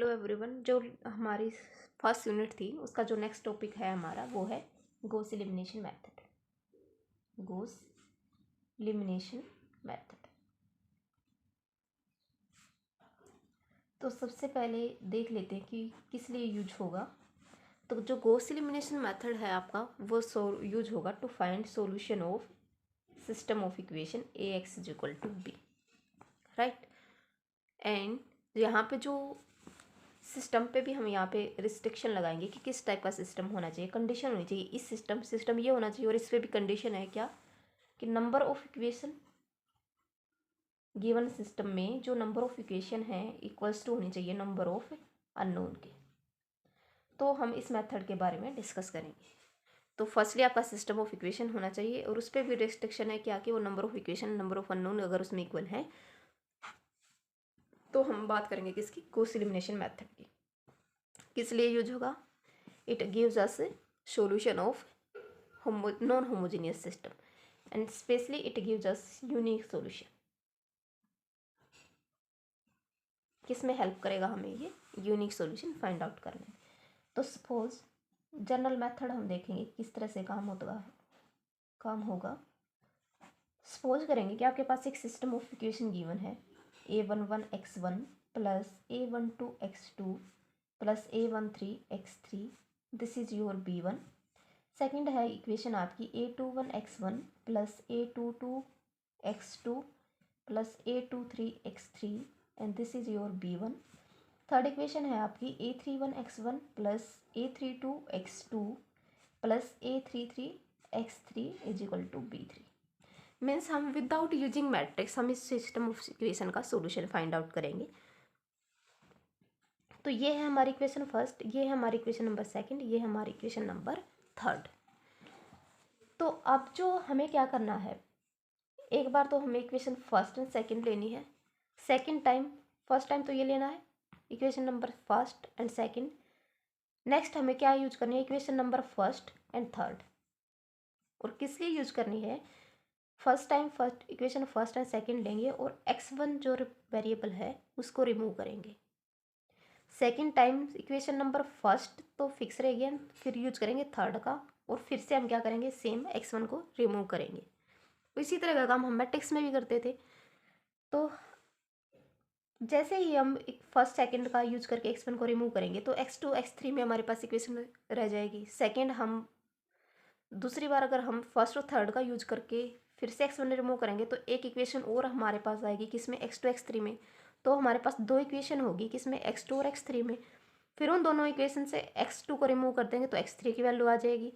Hello everyone. जो हमारी first unit थी उसका जो नेक्स्ट टॉपिक है हमारा वो है Gauss elimination method. Gauss elimination method. तो सबसे पहले देख लेते हैं कि किस लिए यूज होगा। तो जो गॉस एलिमिनेशन मेथड है आपका वो यूज होगा to find solution of system of equation A X is equal to B, right. And यहाँ पे जो सिस्टम पे भी हम यहाँ पे रिस्ट्रिक्शन लगाएंगे कि किस टाइप का सिस्टम होना चाहिए, कंडीशन होनी चाहिए इस सिस्टम ये होना चाहिए। और इस पर भी कंडीशन है क्या कि number of equation given system में जो नंबर ऑफ इक्वेशन है इक्वल्स टू होनी चाहिए नंबर ऑफ अननोन के। तो हम इस मेथड के बारे में डिस्कस करेंगे। तो फर्स्टली आपका सिस्टम ऑफ इक्वेशन होना चाहिए और उस पर भी रिस्ट्रिक्शन है क्या कि वो number of equation number of unknown अगर उसमें इक्वल है तो हम बात करेंगे किसकी, गॉस एलिमिनेशन मेथड की। किस लिए यूज होगा? It gives us solution of non-homogeneous system and especially it gives us unique solution। किस में हेल्प करेगा हमें ये यूनिक सॉल्यूशन फाइंड आउट करने में। तो सपोज जनरल मेथड हम देखेंगे किस तरह से काम होगा। सपोज करेंगे कि आपके पास एक सिस्टम ऑफ इक्वेशन गिवन है a11x1 plus a12x2 plus a13x3, this is your b1। Second है इक्वेशन आपकी a21x1 plus a22x2 plus a23x3 and this is your b1। Third equation है आपकी a31x1 plus a32x2 plus a33x3 is equal to b3। Means हम without using matrix हम इस system of equation का solution find out करेंगे। तो ये है हमारी इक्वेशन फर्स्ट, ये है हमारी इक्वेशन नंबर सेकंड, ये है हमारी इक्वेशन नंबर थर्ड। तो अब जो हमें क्या करना है, एक बार तो हमें इक्वेशन फर्स्ट एंड सेकंड लेनी है। सेकंड टाइम, फर्स्ट टाइम तो ये लेना है equation number first and second. Next हमें क्या यूज करनी है, equation number first and third. और किस लिए यूज करनी है, first time first equation first and second लेंगे और x1 जो वेरिएबल है उसको रिमूव करेंगे। Second time equation number first तो फिक्स रहेगी, फिर यूज करेंगे थर्ड का और फिर से हम क्या करेंगे, सेम x1 को रिमूव करेंगे। इसी तरह का काम हम मैट्रिक्स में भी करते थे। तो जैसे ही हम फर्स्ट सेकंड का यूज करके x1 को रिमूव करेंगे तो x2 x3 में हमारे पास इक्वेशन रह जाएगी। सेकंड हम दूसरी बार अगर हम फर्स्ट और थर्ड का यूज करके फिर से x1 रिमूव करेंगे तो एक इक्वेशन और हमारे पास आएगी किसमें, x2 x3 में। तो हमारे पास दो इक्वेशन होगी किसमें, x2 और x3 में। फिर उन दोनों इक्वेशन से x2 को रिमूव कर देंगे तो x3 की वैल्यू आ जाएगी।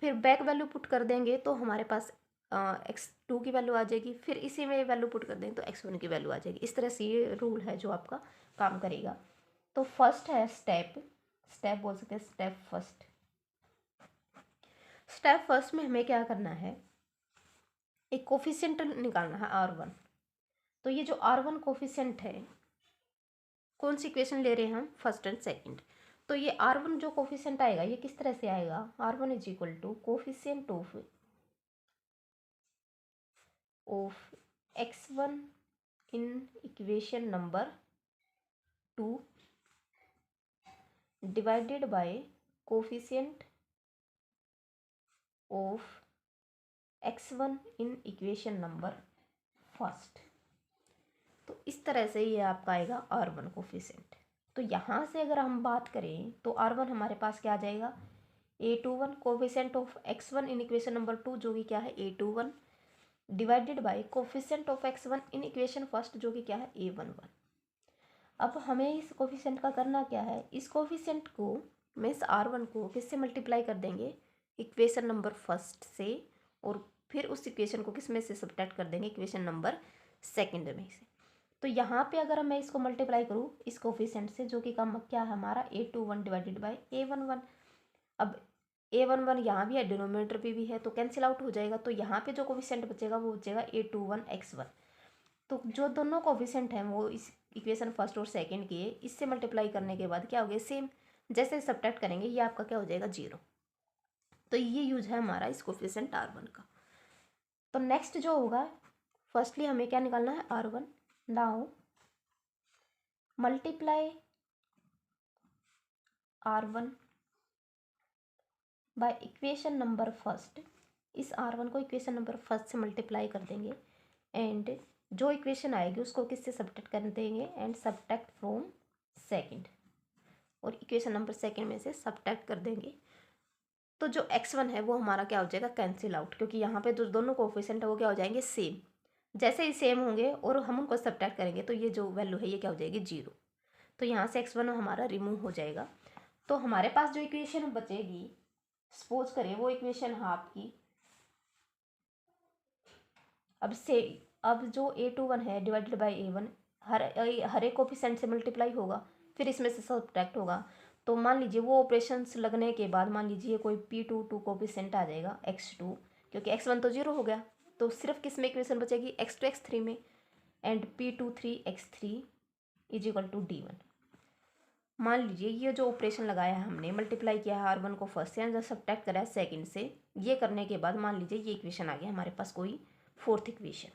फिर बैक वैल्यू पुट कर देंगे तो हमारे पास x2 की वैल्यू आ जाएगी। फिर इसी में वैल्यू पुट कर देंगे तो x1 की वैल्यू आ जाएगी। इस तरह से ये रूल है जो आपका काम करेगा। तो फर्स्ट है स्टेप बोल सकते हैं स्टेप फर्स्ट। स्टेप फर्स्ट में हमें क्या करना है, एक कोफिशिएंट निकालना है r1। तो ये जो r1 कोफिशिएंट है, कौन सी इक्वेशन ले रहे हैं हम, फर्स्ट एंड सेकंड। तो ये r1 जो कोफिशिएंट आएगा ये किस तरह से आएगा, r1 is equal to coefficient of x1 in equation number 2 divided by coefficient of x1 in equation number first. तो इस तरह से ये आपका आएगा r1 कोफिशिएंट। तो यहाँ से अगर हम बात करें तो r1 हमारे पास क्या आ जाएगा, a21 coefficient of x1 in equation number 2 जो कि क्या है a21 divided by coefficient of x1 in equation first जो कि क्या है a11। अब हमें इस कोफिशिएंट का करना क्या है, इस कोफिशिएंट को मीन्स r1 को किससे मल्टीप्लाई कर देंगे, इक्वेशन नंबर फर्स्ट से, और फिर उस इक्वेशन को किस में से सब्ट्रैक्ट कर देंगे, इक्वेशन नंबर सेकंड में से। तो यहाँ पे अगर मैं इसको मल्टीप्लाई करूँ इस कोफिशिएंट से जो कि कम क्या है हमारा a21 डिवाइडेड बाय a11। अब a11 यहाँ भी है, डिनोमिनेटर पे भी है, तो कैंसिल आउट हो जाएगा। तो यहाँ पे जो कोफिशिएंट बचेगा वो बचेगा a21x1। तो जो दोनों कोफिशिएंट हैं वो इस इक्वेशन फर्स्ट और सेकंड के इससे मल्टीप्लाई करने के बाद क्या हो गया, सेम जैसे सब्ट्रैक्ट करेंगे ये आपका क्या हो जाएगा, 0। तो ये यूज है हमारा इस कोफिशिएंट r1 का। तो नेक्स्ट जो होगा, फर्स्टली हमें क्या निकालना है, r1। Now multiply R1 by equation number first, इस R1 को इक्वेशन नंबर फर्स्ट से मल्टीप्लाई कर देंगे एंड जो इक्वेशन आएगी उसको किससे सब्ट्रैक्ट कर देंगे एंड सब्ट्रैक्ट फ्रॉम सेकंड, और इक्वेशन नंबर सेकंड में से सब्ट्रैक्ट कर देंगे। तो जो x1 है वो हमारा क्या हो जाएगा, कैंसिल आउट, क्योंकि यहाँ पे जो दोनों कोफिशिएंट है वो क्या हो जाएंगे, सेम। जैसे ही सेम होंगे और हम उनको सब्ट्रैक्ट करेंगे तो ये जो वैल्यू है ये क्या हो जाएगी, 0। तो यहाँ से x1 हमारा रिमूव हो जाएगा। तो हमारे पास जो इक्वेशन बचेगी, सपोज करें वो इक्वेशन है आपकी, अब जो a21 है डिवाइडेड बाई a1 हर एक कोफिशिएंट से मल्टीप्लाई होगा, फिर इसमें से सब्ट्रैक्ट होगा। तो मान लीजिए वो ऑपरेशंस लगने के बाद मान लीजिए कोई p22 कोफिशिएंट आ जाएगा x2, क्योंकि x1 तो 0 हो गया, तो सिर्फ किस में इक्वेशन बचेगी, x2 x3 में, and p23 x3 is equal to d1। मान लीजिए ये जो ऑपरेशन लगाया है हमने, मल्टीप्लाई किया है R1 को फर्स्ट से एंड सब्ट्रैक्ट करा है सेकंड से, ये करने के बाद मान लीजिए ये इक्वेशन आ गया हमारे पास, कोई फोर्थ इक्वेशन।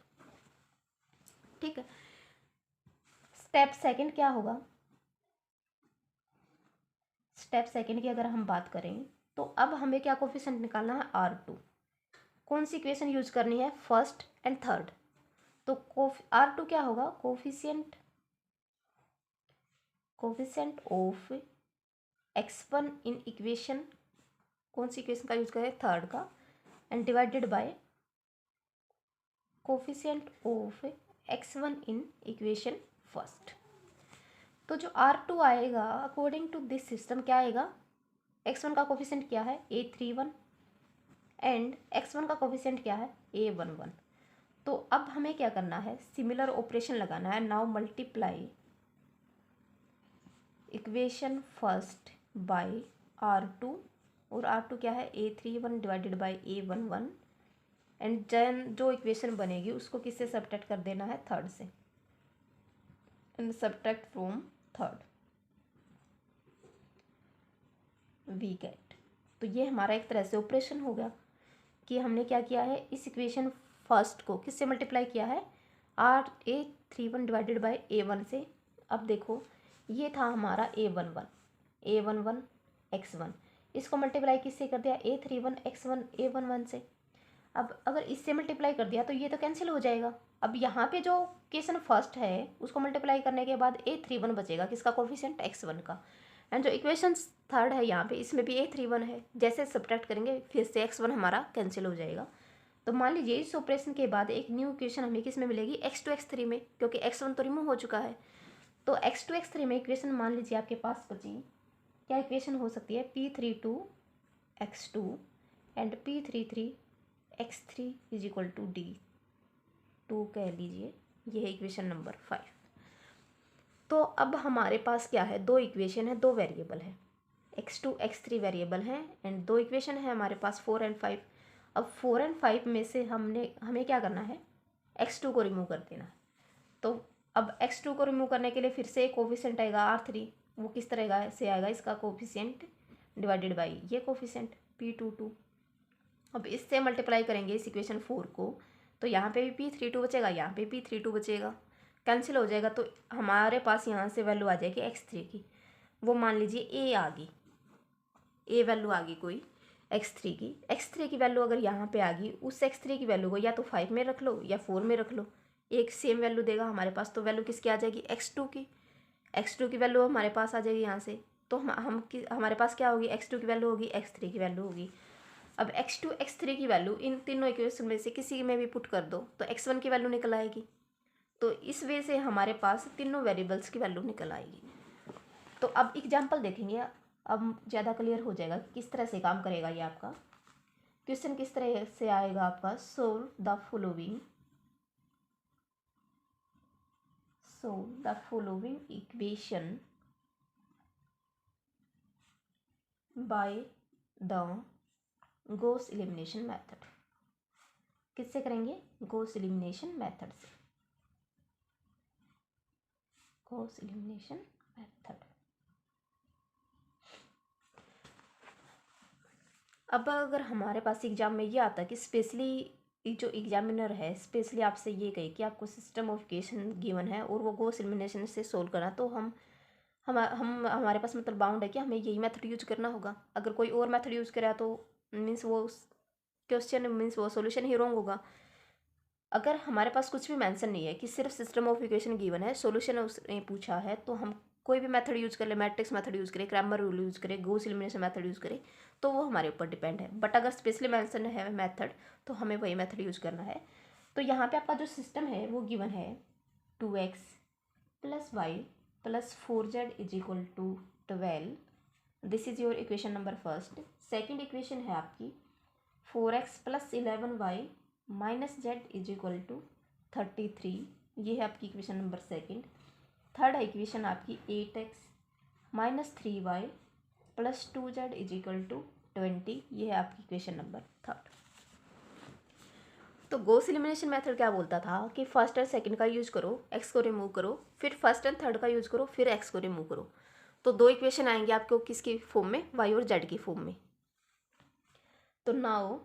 ठीक है, स्टेप सेकंड क्या होगा, स्टेप सेकंड की अगर हम बात करें तो अब हमें क्या कोफिशिएंट निकालना है, R2। कौन सी इक्वेशन यूज करनी है, फर्स्ट एंड थर्ड। तो R2 क्या होगा, coefficient of x1 in equation, कौन सी इक्वेशन का यूज करें, थर्ड का, and divided by coefficient of x1 in equation first. तो जो R2 आएगा अकॉर्डिंग टू दिस सिस्टम क्या आएगा, x1 का कोफिशिएंट क्या है, a31 एंड x1 का कोफिशिएंट क्या है, a11। तो अब हमें क्या करना है, सिमिलर ऑपरेशन लगाना है। Now multiply equation first by R2, और R2 क्या है, a31 divided by a11, and then जो इक्वेशन बनेगी उसको किससे सब्ट्रैक्ट कर देना है, थर्ड से, and subtract from third we get. तो ये हमारा एक तरह से ऑपरेशन हो गया कि हमने क्या किया है, इस इक्वेशन फर्स्ट को किससे मल्टीप्लाई किया है, a31 डिवाइडेड बाय a1 से। अब देखो ये था हमारा a11 x1, इसको मल्टीप्लाई किससे कर दिया, a31 x1 a11 से। अब अगर इससे मल्टीप्लाई कर दिया तो ये तो कैंसिल हो जाएगा। अब यहाँ पे जो इक्वेशन फर्स्ट है उसको मल्टीप्लाई करने के बाद a31 बचेगा, किसका कोफिशिएंट, x1 का, एंड जो इक्वेशन थर्ड है यहाँ पे इसमें भी a31 है, जैसे सब्ट्रैक्ट करेंगे फिर से x1 हमारा कैंसिल हो जाएगा। तो मान लीजिए इस ऑपरेशन के बाद एक न्यू इक्वेशन हमें किस में मिलेगी, x2 x3 में, क्योंकि x1 तो रिमूव हो चुका है। तो x2 x3 में इक्वेशन मान लीजिए आपके पास बची, क्या इक्वेशन हो सकती है, p32 x2 and p33 x3 is equal to d2 कह लीजिए, यह है इक्वेशन नंबर 5। तो अब हमारे पास क्या है, दो इक्वेशन है, दो वेरिएबल है, x2 x3 वेरिएबल हैं एंड दो इक्वेशन है हमारे पास 4 एंड 5। अब 4 एंड 5 में से हमें क्या करना है, x2 को रिमूव कर देना है। तो अब x2 को रिमूव करने के लिए फिर से एक कोफिशिएंट आएगा R3, वो किस तरह से आएगा, इसका कोफिशिएंट डिवाइडेड बाई ये कोफिशिएंट p22। अब इससे मल्टीप्लाई करेंगे इस इक्वेशन 4 को, तो यहाँ पे भी p32 बचेगा, यहाँ पे p32 बचेगा, कैंसिल हो जाएगा। तो हमारे पास यहाँ से वैल्यू आ जाएगी x3 की, वो मान लीजिए a आ गई, a वैल्यू आ गई कोई x3 की वैल्यू अगर यहाँ पे आ गई, उस x3 की वैल्यू को या तो 5 में रख लो या 4 में रख लो, एक सेम वैल्यू देगा हमारे पास। तो वैल्यू किसकी आ जाएगी, x2 की वैल्यू हमारे पास आ जाएगी यहाँ से। तो हमारे पास क्या होगी, x2 की वैल्यू होगी, x3 की वैल्यू होगी। अब x2 x3 की वैल्यू इन तीनों इक्वेशन में से किसी में भी पुट कर दो तो x1 की वैल्यू निकल आएगी। तो इस वे से हमारे पास तीनों वेरिएबल्स की वैल्यू निकल आएगी। तो अब एग्जांपल देखेंगे, अब ज़्यादा क्लियर हो जाएगा किस तरह से काम करेगा ये आपका क्वेश्चन, किस तरह से आएगा आपका। Solve the following equation by the Gauss elimination method. किससे करेंगे, गॉस एलिमिनेशन मेथड से, गॉस एलिमिनेशन मेथड। अब अगर हमारे पास एग्जाम में ये आता है कि स्पेशली जो एग्जामिनर है स्पेशली आपसे ये कहे कि आपको सिस्टम ऑफ इक्वेशन गिवन है और वो गॉस एलिमिनेशन से सोल्व करना, तो हमारे पास मतलब बाउंड है कि हमें यही मेथड यूज करना होगा। अगर कोई और मेथड यूज करा तो मीन्स वो क्वेश्चन मीन्स वो सॉल्यूशन ही रॉन्ग होगा। अगर हमारे पास कुछ भी मेंशन नहीं है कि सिर्फ सिस्टम ऑफ इक्वेशन गिवन है, सॉल्यूशन उसने पूछा है, तो हम कोई भी मेथड यूज कर ले, मैट्रिक्स मेथड यूज करें, क्रैमर रूल यूज करें, गॉस एलिमिनेशन मेथड यूज करें, तो वो हमारे ऊपर डिपेंड है। बट अगर स्पेशली मेंशन है मेथड तो हमें वही मेथड यूज करना है। तो यहाँ पे आपका जो सिस्टम है वो गिवन है 2x + y + 4z = 12। This is your equation number first. Second equation है आपकी 4x + 11y - z = 33। ये है आपकी इक्वेशन नंबर सेकेंड। थर्ड है इक्वेशन आपकी 8x - 3y + 2z = 20। ये है आपकी इक्वेशन नंबर थर्ड। तो गॉस एलिमिनेशन मेथड क्या बोलता था कि फर्स्ट एंड सेकंड का यूज करो, एक्स को रिमूव करो, फिर फर्स्ट एंड थर्ड का यूज करो, फिर एक्स को रिमूव करो। तो दो इक्वेशन आएंगे आपको किसकी फॉर्म में, वाई और जेड की फॉर्म में। तो नाउ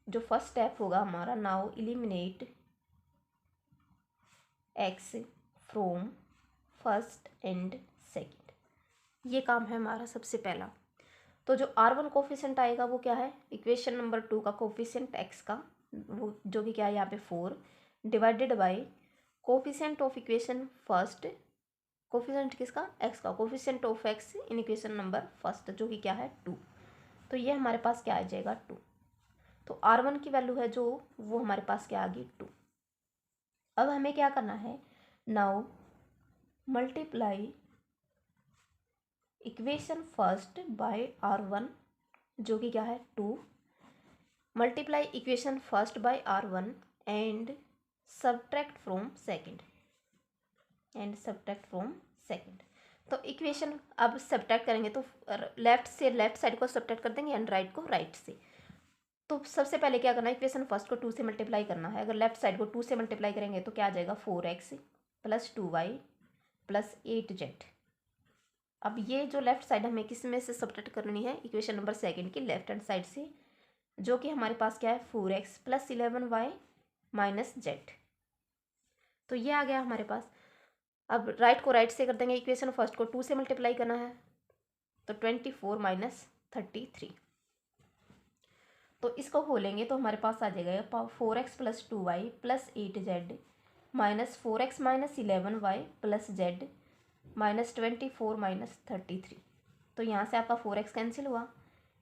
जो फर्स्ट स्टेप होगा हमारा, now eliminate x from first and second. ये काम है हमारा सबसे पहला। तो जो R1 कोफिशिएंट आएगा वो क्या है, इक्वेशन नंबर 2 का कोफिशिएंट एक्स का, वो जो कि क्या है यहाँ पे 4 divided by coefficient of equation first, coefficient किसका, एक्स का, coefficient of x in equation number first जो कि क्या है 2। तो ये हमारे पास क्या आ जाएगा 2। तो R1 की वैल्यू है जो वो हमारे पास क्या आ गई 2। अब हमें क्या करना है, now multiply equation first bye R1 जो कि क्या है 2, multiply equation first bye R1 and subtract from second, तो इक्वेशन अब सब्ट्रैक्ट करेंगे तो लेफ्ट से लेफ्ट साइड को सब्ट्रैक्ट कर देंगे एंड राइट को राइट से। तो सबसे पहले क्या करना है, इक्वेशन फर्स्ट को 2 से मल्टीप्लाई करना है। अगर लेफ्ट साइड को 2 से मल्टीप्लाई करेंगे तो क्या आ जाएगा 4x + 2y + 8z। अब ये जो लेफ्ट साइड हमें किस में से सब्ट्रैक्ट करनी है, इक्वेशन नंबर सेकंड की लेफ्ट हैंड साइड से, जो कि हमारे पास क्या है 4x + 11y - z। तो ये आ गया हमारे पास। अब राइट को राइट से कर देंगे, इक्वेशन फर्स्ट को 2 से मल्टीप्लाई करना है तो 24 - 33। तो इसको खोलेंगे तो हमारे पास आ जाएगा 4x + 2y + 8z - 4x - 11y + z -24 - 33। तो यहाँ से आपका 4x कैंसिल हुआ,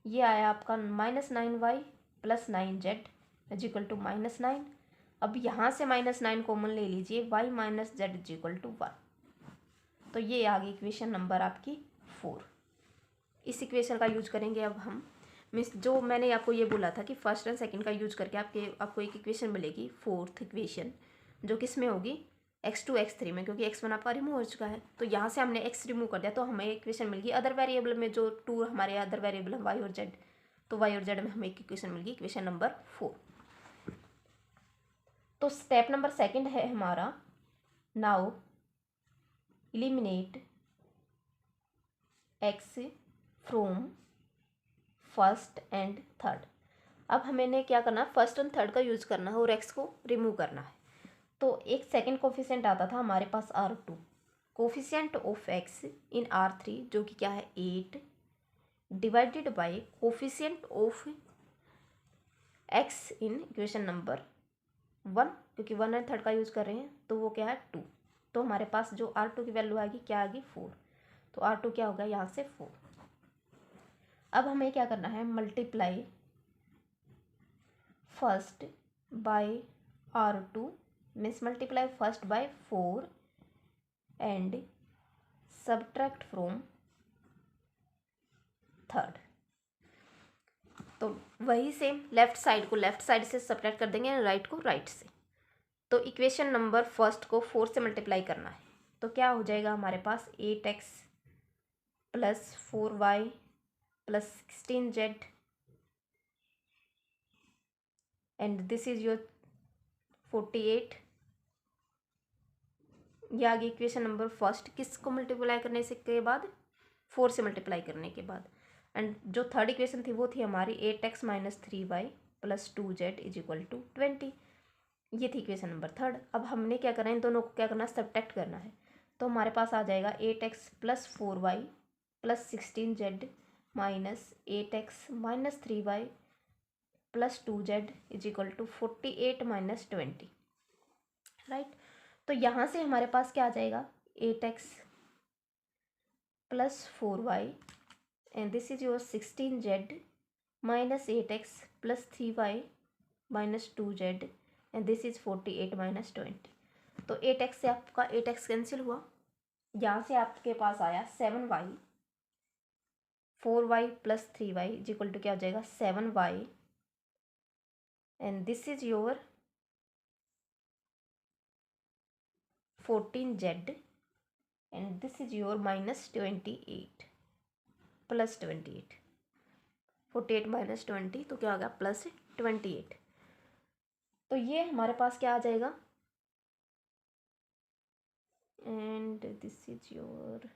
ये आया आपका -9y + 9z = -9। अब यहाँ से -9 कॉमन ले लीजिए, y - z = 1। तो ये आ गई इक्वेशन नंबर आपकी 4। इस इक्वेशन का यूज करेंगे अब हम, मीन्स जो मैंने आपको ये बोला था कि फर्स्ट एंड सेकंड का यूज करके आपको एक इक्वेशन मिलेगी, फोर्थ इक्वेशन, जो किस में होगी x2 x3 में, क्योंकि x1 आपका रिमूव हो चुका है। तो यहाँ से हमने x रिमूव कर दिया तो हमें इक्वेशन मिल गई अदर वेरिएबल में, जो 2 हमारे अदर वेरिएबल है y और z। तो y और z में हमें एक इक्वेशन मिल गई, इक्वेशन नंबर 4। तो स्टेप नंबर सेकंड है हमारा, now eliminate x from first and third. अब हमें क्या करना है, फर्स्ट एंड थर्ड का यूज करना है और x को रिमूव करना है। तो एक सेकंड कोफिशिएंट आता था हमारे पास R2, coefficient of x in R3 जो कि क्या है 8 divided by coefficient of x in equation number 1, क्योंकि 1 एंड थर्ड का यूज कर रहे हैं तो वो क्या है 2। तो हमारे पास जो R2 की वैल्यू आएगी क्या आएगी 4। तो R2 क्या होगा यहाँ से 4। अब हमें क्या करना है, multiply first by R2 means multiply first by 4 and subtract from third. तो वही सेम लेफ्ट साइड को लेफ्ट साइड से सब्ट्रैक्ट कर देंगे, राइट को राइट से। तो इक्वेशन नंबर फर्स्ट को 4 से मल्टीप्लाई करना है तो क्या हो जाएगा हमारे पास 8x + 4y + 16z and this is your 48। ये आ गई इक्वेशन नंबर फर्स्ट, किसको मल्टीप्लाई करने से के बाद 4 से मल्टीप्लाई करने के बाद। एंड जो थर्ड इक्वेशन थी वो थी हमारी 8x - 3y + 2z = 20। ये थी इक्वेशन नंबर थर्ड। अब हमने क्या करना है, इन दोनों को क्या करना है, सब्ट्रैक्ट करना है। तो हमारे पास आ जाएगा 8x plus 4y plus 16z minus 8x minus 3y plus 2z is equal to 48 minus 20, right. तो यहाँ से हमारे पास क्या आ जाएगा 8x plus 4y and this is your 16z minus 8x plus 3y minus 2z and this is 48 minus 20। तो 8x से आपका 8x कैंसिल हुआ, यहाँ से आपके पास आया 7y 4y plus 3y is equal to क्या हो जाएगा 7y and this is your 14z and this is your minus 28 plus 28, 48 minus 20 तो क्या हो गया प्लस 28। तो ये हमारे पास क्या आ जाएगा and this is your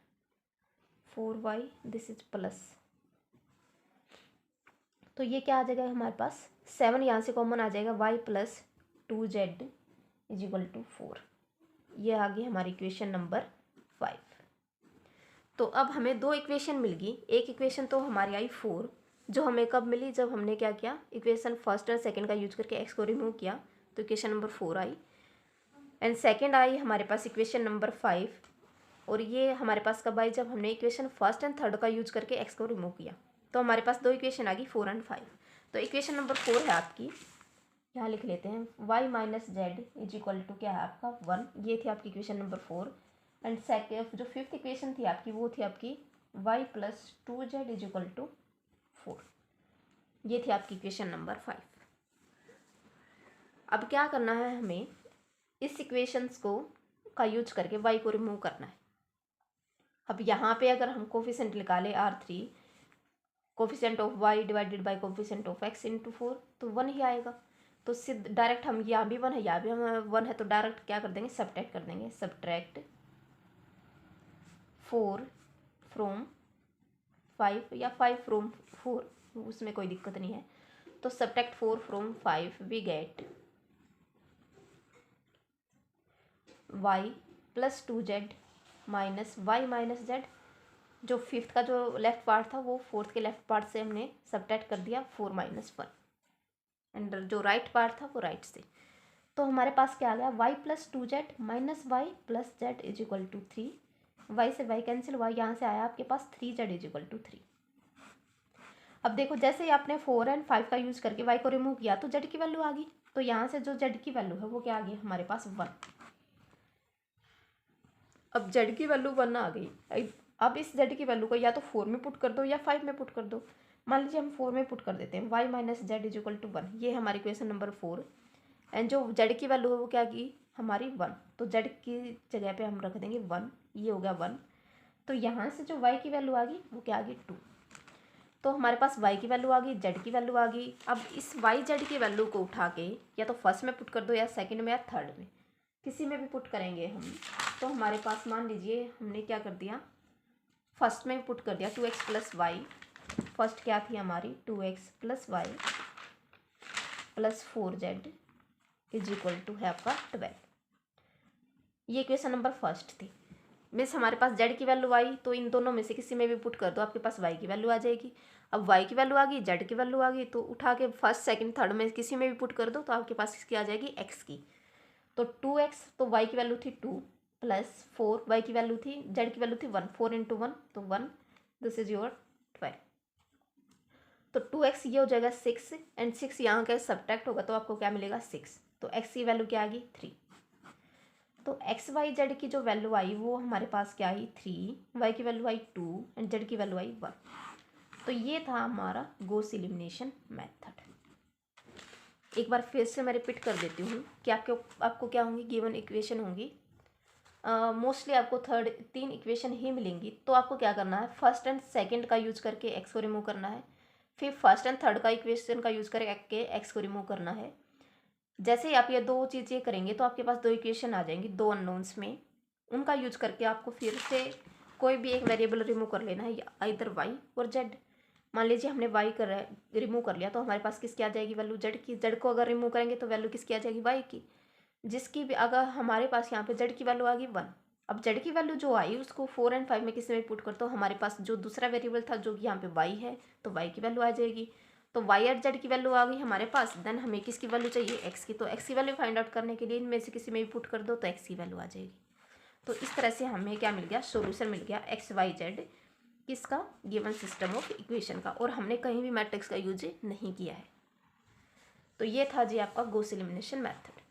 4y this is plus, तो ये क्या आ जाएगा हमारे पास 7 यहाँ से कॉमन आ जाएगा y plus 2z is equal to 4। ये आ गई हमारी इक्वेशन नंबर 5। तो अब हमें दो इक्वेशन मिल गई। एक इक्वेशन तो हमारी आई 4, जो हमें कब मिली जब हमने क्या किया इक्वेशन फर्स्ट और सेकंड का यूज करके x को रिमूव किया, तो इक्वेशन नंबर 4 आई। एंड सेकंड आई हमारे पास इक्वेशन नंबर 5, और ये हमारे पास कब आई जब हमने इक्वेशन फर्स्ट एंड थर्ड का यूज करके x को रिमूव किया। तो हमारे पास दो इक्वेशन आ गई 4 एंड 5। तो इक्वेशन नंबर 4 है आपकी, यहाँ लिख लेते हैं y minus Z is equal to क्या है आपका 1। ये थी आपकी इक्वेशन नंबर 4। एंड सेकेंड जो फिफ्थ इक्वेशन थी आपकी वो थी आपकी y plus 2z is equal to 4। ये थी आपकी इक्वेशन नंबर 5। अब क्या करना है हमें इस इक्वेशंस को का यूज करके y को रिमूव करना है। अब यहाँ पे अगर हम कोफिशिएंट निकाले R3, coefficient of y divided by coefficient of x into 4, तो 1 ही आएगा। तो सिर्फ डायरेक्ट हम यहाँ भी 1 है यहाँ भी हम 1 है, तो डायरेक्ट क्या कर देंगे सब्ट्रैक्ट कर देंगे। सब्ट्रैक्ट 4 फ्रॉम 5 या 5 फ्रॉम 4, उसमें कोई दिक्कत नहीं है। तो subtract 4 from 5 we get y plus 2z minus y minus z। जो फिफ्थ का जो लेफ्ट पार्ट था वो फोर्थ के लेफ्ट पार्ट से हमने सब्ट्रैक्ट कर दिया 4 माइनस 1, एंड जो राइट पार्ट था वो राइट से। तो हमारे पास क्या आ गया y plus 2z minus y plus z is equal to 3। y से y कैंसिल हुआ, यहाँ से आया आपके पास 3z इज इक्वल टू 3। अब देखो जैसे ही आपने 4 एंड 5 का यूज करके y को रिमूव किया तो z की वैल्यू आ गई। तो यहाँ से जो z की वैल्यू है वो क्या आ गई हमारे पास 1। अब z की वैल्यू 1 आ गई। अब इस z की वैल्यू को या तो 4 में पुट कर दो या 5 में पुट कर दो। मान लीजिए हम 4 में पुट कर देते हैं y minus Z is equal to 1। ये हमारी इक्वेशन नंबर 4। एंड जो z की वैल्यू है वो क्या की हमारी 1, तो z की जगह पे हम रख देंगे 1। ये हो गया 1। तो यहाँ से जो y की वैल्यू आ गई वो क्या आ गई 2। तो हमारे पास y की वैल्यू आ गई, z की वैल्यू आ गई। अब इस y z की वैल्यू को उठा के या तो फर्स्ट में पुट कर दो या सेकंड में या थर्ड में, किसी में भी पुट करेंगे हम। तो हमारे पास मान लीजिए हमने क्या कर दिया फर्स्ट में पुट कर दिया 2x प्लस वाई। फर्स्ट क्या थी हमारी 2x plus Y plus 4z is equal to है आपका 12। ये इक्वेशन नंबर फर्स्ट थी। मीन्स हमारे पास z की वैल्यू आई, तो इन दोनों में से किसी में भी पुट कर दो आपके पास y की वैल्यू आ जाएगी। अब y की वैल्यू आ गई, z की वैल्यू आ गई, तो उठा के फर्स्ट सेकंड थर्ड में किसी में भी पुट कर दो तो आपके पास इसकी आ जाएगी x की। तो 2x, तो y की वैल्यू थी 2 प्लस 4, y की वैल्यू थी z की वैल्यू थी 1, 4 इंटू 1 तो 1, दिस इज योर 12। तो 2x ये हो जाएगा 6 एंड 6 यहाँ का सब्ट्रैक्ट होगा तो आपको क्या मिलेगा 6। तो x की वैल्यू क्या आ गई 3। तो एक्स वाई जेड की जो वैल्यू आई वो हमारे पास क्या आई 3, y की वैल्यू आई 2 एंड z की वैल्यू आई 1। तो ये था हमारा गॉस एलिमिनेशन मेथड। एक बार फिर से मैं रिपीट कर देती हूँ कि आपको क्या होंगी गिवन इक्वेशन होंगी। मोस्टली आपको 3 इक्वेशन ही मिलेंगी। तो आपको क्या करना है फर्स्ट एंड सेकंड का यूज करके एक्स को रिमूव करना है, फिर फर्स्ट एंड थर्ड का इक्वेशन का यूज करके एक्स को रिमूव करना है। जैसे ही आप ये दो चीज़ें करेंगे तो आपके पास दो इक्वेशन आ जाएंगी दो अननोन्स में, उनका यूज करके आपको फिर से कोई भी एक वेरिएबल रिमूव कर लेना है, इधर वाई और जेड। मान लीजिए हमने वाई रिमूव कर लिया तो हमारे पास किसकी आ जाएगी वैल्यू जेड की। जेड को अगर रिमूव करेंगे तो वैल्यू किसकी आ जाएगी वाई की, जिसकी भी अगर हमारे पास यहाँ पे जेड की वैल्यू आ गई 1 अब जेड की वैल्यू जो आई उसको 4 और 5 में किसी में पुट कर, तो हमारे पास जो दूसरा वेरिएबल था जो कि यहाँ पे वाई है, तो वाई की वैल्यू आ जाएगी। तो वाई और जेड की वैल्यू आ गई हमारे पास। देन हमें किसकी वैल्यू चाहिए, एक्स की। तो एक्स की वैल्यू फाइंड आउट करने के लिए इनमें से किसी में भी पुट कर दो तो एक्स की वैल्यू आ जाएगी। तो इस तरह से हमें क्या मिल गया, सोल्यूशन मिल गया एक्स वाई जेड किसका, गिवन सिस्टम ऑफ इक्वेशन का। और हमने कहीं भी मैट्रिक्स का यूज नहीं किया है। तो ये था जी आपका गॉस एलिमिनेशन मेथड।